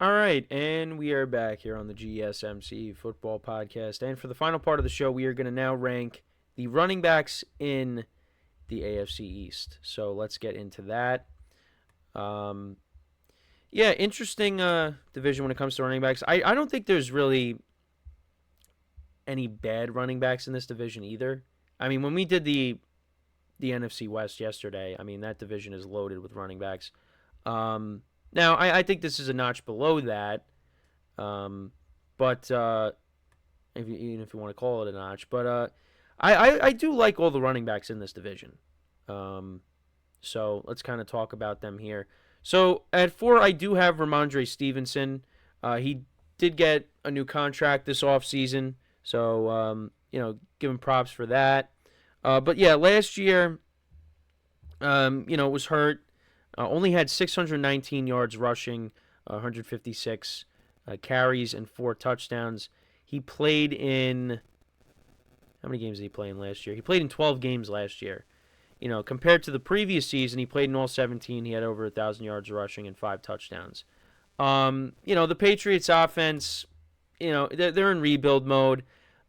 All right, and we are back here on the GSMC Football Podcast. And for the final part of the show, we are going to now rank the running backs in the AFC East. So let's get into that. Interesting division when it comes to running backs. I don't think there's really any bad running backs in this division either. I mean, when we did the NFC West yesterday, I mean, that division is loaded with running backs. Now, I think this is a notch below that, but even if you want to call it a notch. But I do like all the running backs in this division. So let's kind of talk about them here. So at 4, I do have Ramondre Stevenson. He did get a new contract this offseason, so give him props for that. But yeah, last year, was hurt. Only had 619 yards rushing, 156 carries, and 4 touchdowns. He played in... How many games did he play in last year? He played in 12 games last year. Compared to the previous season, he played in all 17. He had over 1,000 yards rushing and 5 touchdowns. The Patriots offense, they're in rebuild mode.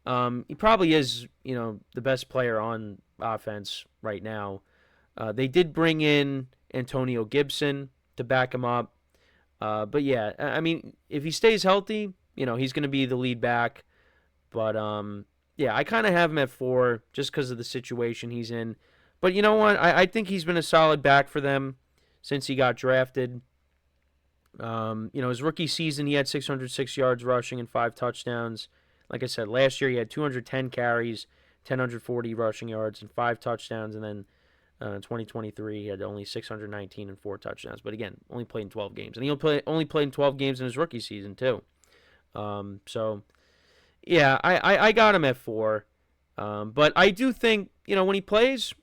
He probably is, the best player on offense right now. They did bring in Antonio Gibson to back him up. But yeah, I mean, if he stays healthy, he's going to be the lead back. But I kind of have him at 4 just because of the situation he's in. But you know what? I think he's been a solid back for them since he got drafted. His rookie season, he had 606 yards rushing and 5 touchdowns. Like I said, last year he had 210 carries, 1,040 rushing yards, and 5 touchdowns. And then in 2023, he had only 619 and 4 touchdowns. But again, only played in 12 games. And he only played in 12 games in his rookie season, too. I got him at 4. But I do think, when he plays,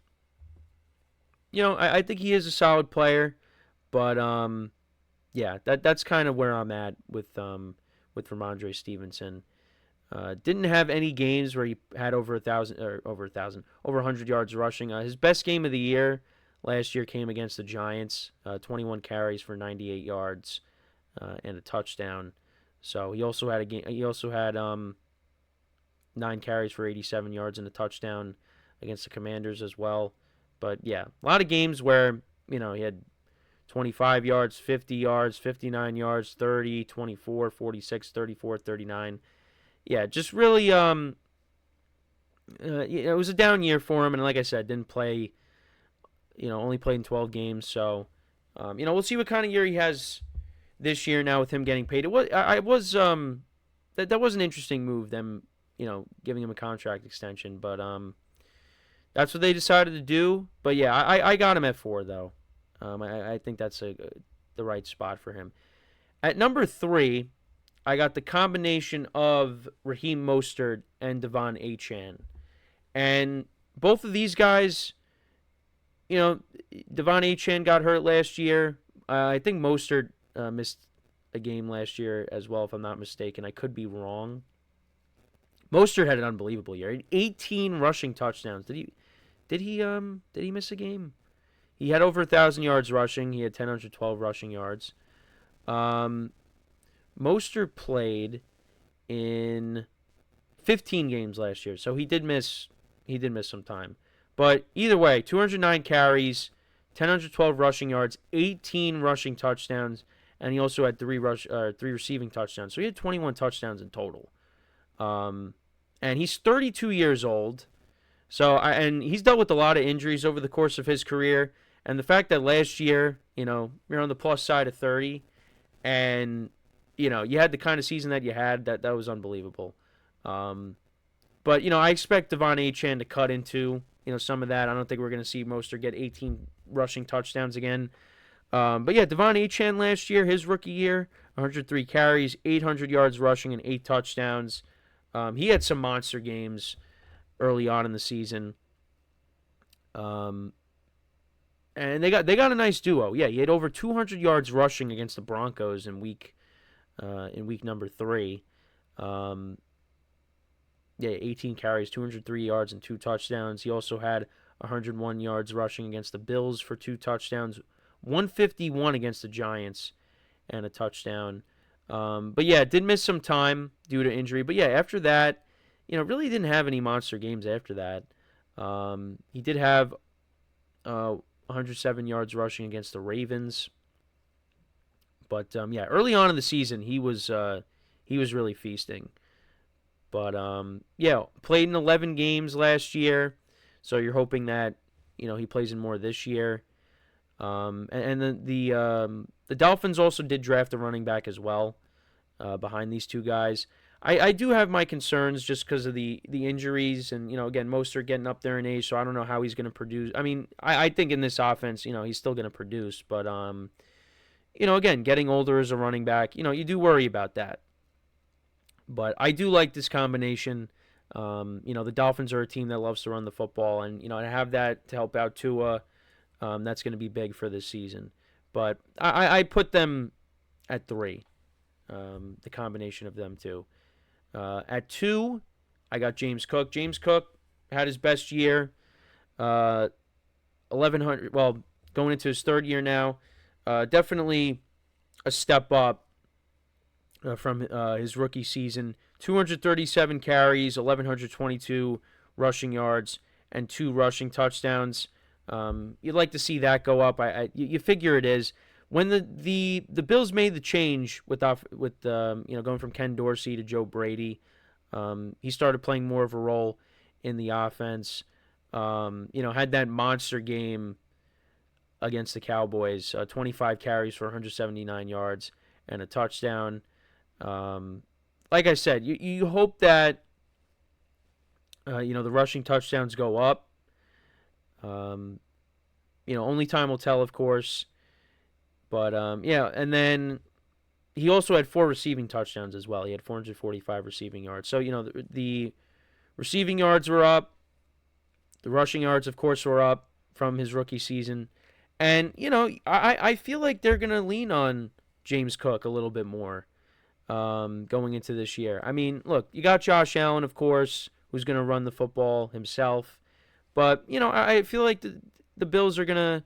I think he is a solid player. But, that's kind of where I'm at with Ramondre Stevenson. Didn't have any games where he had over 100 yards rushing. His best game of the year last year came against the Giants. 21 carries for 98 yards and a touchdown. So he also had 9 carries for 87 yards and a touchdown against the Commanders as well. But yeah, a lot of games where he had 25 yards, 50 yards, 59 yards, 30, 24, 46, 34, 39. Yeah, just really, it was a down year for him, and like I said, didn't play, only played in 12 games. So, we'll see what kind of year he has this year now with him getting paid. That was an interesting move, them, giving him a contract extension, but that's what they decided to do. But yeah, I got him at 4 though. I think that's the right spot for him. At number 3. I got the combination of Raheem Mostert and Achane. And both of these guys, Achane got hurt last year. I think Mostert missed a game last year as well, if I'm not mistaken. I could be wrong. Mostert had an unbelievable year. 18 rushing touchdowns. Did he miss a game? He had over 1,000 yards rushing. He had 1,012 rushing yards. Mostert played in 15 games last year, so he did miss some time. But either way, 209 carries, 1,012 rushing yards, 18 rushing touchdowns, and he also had 3 receiving touchdowns. So he had 21 touchdowns in total. And he's 32 years old. And he's dealt with a lot of injuries over the course of his career. And the fact that last year, you're on the plus side of 30, and you had the kind of season that you had, that was unbelievable. But I expect Achane to cut into some of that. I don't think we're going to see Mostert get 18 rushing touchdowns again. But yeah, Achane last year, his rookie year, 103 carries, 800 yards rushing, and 8 touchdowns. He had some monster games early on in the season. And they got a nice duo. Yeah, he had over 200 yards rushing against the Broncos in week number 3. 18 carries, 203 yards, and 2 touchdowns. He also had 101 yards rushing against the Bills for 2 touchdowns, 151 against the Giants, and a touchdown. But yeah, did miss some time due to injury. But yeah, after that, really didn't have any monster games after that. He did have 107 yards rushing against the Ravens. But yeah, early on in the season, he was really feasting. But yeah, played in 11 games last year, so you're hoping that he plays in more this year. And then the Dolphins also did draft a running back as well behind these two guys. I do have my concerns just because of the injuries and again Mostert getting up there in age, so I don't know how he's going to produce. I mean, I think in this offense, he's still going to produce, but again, getting older as a running back, you do worry about that. But I do like this combination. The Dolphins are a team that loves to run the football, and to have that to help out Tua, that's going to be big for this season. But I put them at 3, the combination of them two. At 2, I got James Cook. James Cook had his best year, 1,100. Well, going into his 3rd year now, definitely a step up from his rookie season. 237 carries, 1,122 rushing yards, and 2 rushing touchdowns. You'd like to see that go up. You figure it is. When the Bills made the change with going from Ken Dorsey to Joe Brady, he started playing more of a role in the offense. Had that monster game against the Cowboys, 25 carries for 179 yards and a touchdown. Like I said, you hope that the rushing touchdowns go up. Only time will tell, of course. But yeah, and then he also had 4 receiving touchdowns as well. He had 445 receiving yards. So the receiving yards were up. The rushing yards, of course, were up from his rookie season. And I feel like they're gonna lean on James Cook a little bit more going into this year. I mean, look, you got Josh Allen, of course, who's gonna run the football himself. But I feel like the Bills are gonna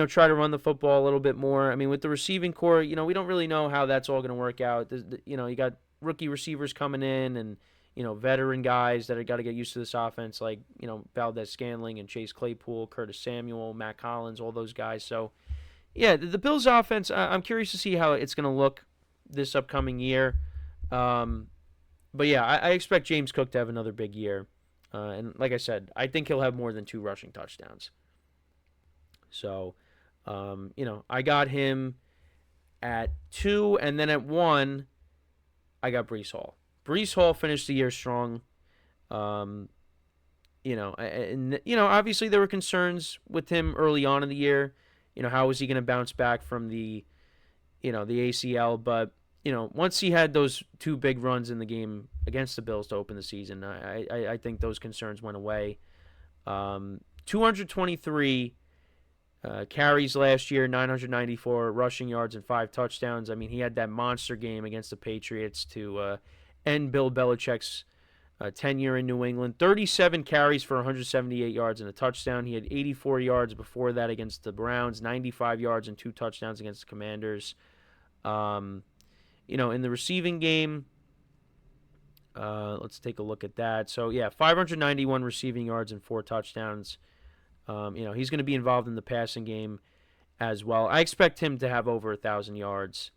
try to run the football a little bit more. I mean, with the receiving core, we don't really know how that's all going to work out. You got rookie receivers coming in and, veteran guys that have got to get used to this offense like, Valdez-Scantling and Chase Claypool, Curtis Samuel, Matt Collins, all those guys. So, yeah, the Bills offense, I'm curious to see how it's going to look this upcoming year. But, yeah, I expect James Cook to have another big year. And like I said, I think he'll have more than 2 rushing touchdowns. So, I got him at 2, and then at 1, I got Breece Hall. Breece Hall finished the year strong. And obviously there were concerns with him early on in the year. How was he going to bounce back from the ACL? But once he had those 2 big runs in the game against the Bills to open the season, I think those concerns went away. 223. Carries last year, 994 rushing yards and 5 touchdowns. I mean, he had that monster game against the Patriots to end Bill Belichick's tenure in New England. 37 carries for 178 yards and a touchdown. He had 84 yards before that against the Browns, 95 yards and 2 touchdowns against the Commanders. In the receiving game, let's take a look at that. So, yeah, 591 receiving yards and 4 touchdowns. He's going to be involved in the passing game as well. I expect him to have over 1,000 yards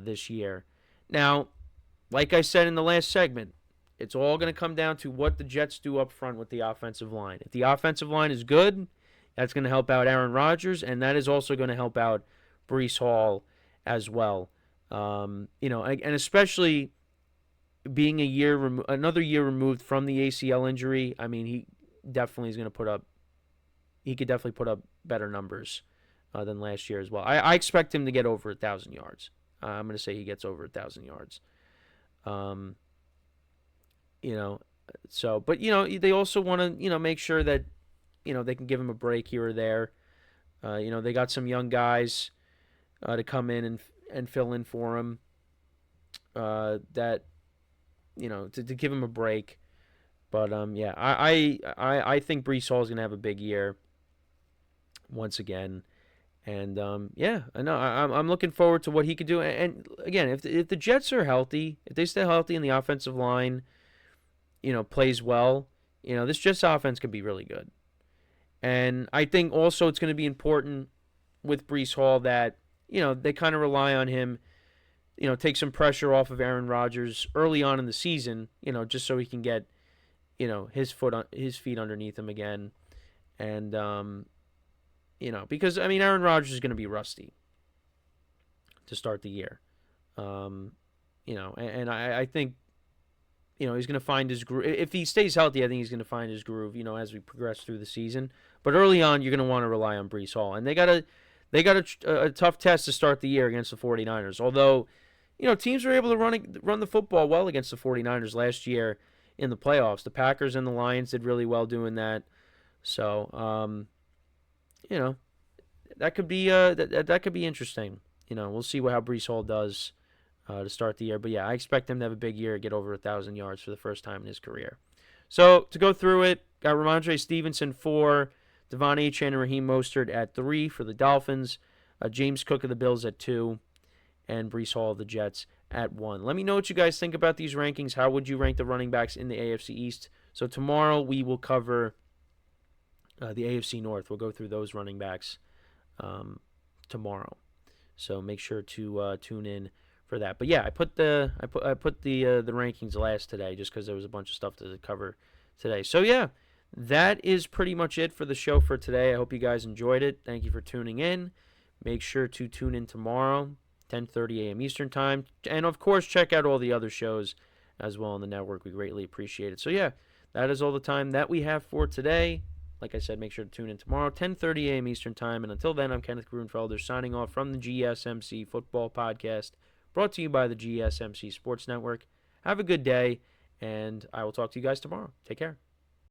this year. Now, like I said in the last segment, it's all going to come down to what the Jets do up front with the offensive line. If the offensive line is good, that's going to help out Aaron Rodgers, and that is also going to help out Breece Hall as well. And especially being another year removed from the ACL injury, I mean, he definitely is going to put up. He could definitely put up better numbers than last year as well. I expect him to get over 1,000 yards. I'm going to say he gets over 1,000 yards. But they also want to, make sure that, they can give him a break here or there. They got some young guys to come in and fill in for him. To give him a break. But I think Breece Hall is going to have a big year once again, And yeah, I know I'm looking forward to what he could do. And again, if the Jets are healthy, if they stay healthy and the offensive line, plays well, this Jets offense could be really good. And I think also it's going to be important with Breece Hall that they kind of rely on him. Take some pressure off of Aaron Rodgers early on in the season. Just so he can get his feet underneath him again. And because Aaron Rodgers is going to be rusty to start the year. And I think he's going to find his groove. If he stays healthy, I think he's going to find his groove, as we progress through the season. But early on, you're going to want to rely on Breece Hall. And they got a tough test to start the year against the 49ers. Although, teams were able to run the football well against the 49ers last year in the playoffs. The Packers and the Lions did really well doing that. So, that could be that could be interesting. We'll see how Breece Hall does to start the year. But yeah, I expect him to have a big year, get over 1,000 yards for the first time in his career. So to go through it, got Ramondre Stevenson 4, Devon Achane and Raheem Mostert at 3 for the Dolphins, James Cook of the Bills at 2, and Breece Hall of the Jets at 1. Let me know what you guys think about these rankings. How would you rank the running backs in the AFC East? So tomorrow we will cover the AFC North. We'll go through those running backs tomorrow. So make sure to tune in for that. But yeah, I put the rankings last today just because there was a bunch of stuff to cover today. So yeah, that is pretty much it for the show for today. I hope you guys enjoyed it. Thank you for tuning in. Make sure to tune in tomorrow, 10:30 a.m. Eastern Time. And of course, check out all the other shows as well on the network. We greatly appreciate it. So yeah, that is all the time that we have for today. Like I said, make sure to tune in tomorrow, 10:30 a.m. Eastern Time. And until then, I'm Kenneth Grunfelder signing off from the GSMC Football Podcast, brought to you by the GSMC Sports Network. Have a good day, and I will talk to you guys tomorrow. Take care.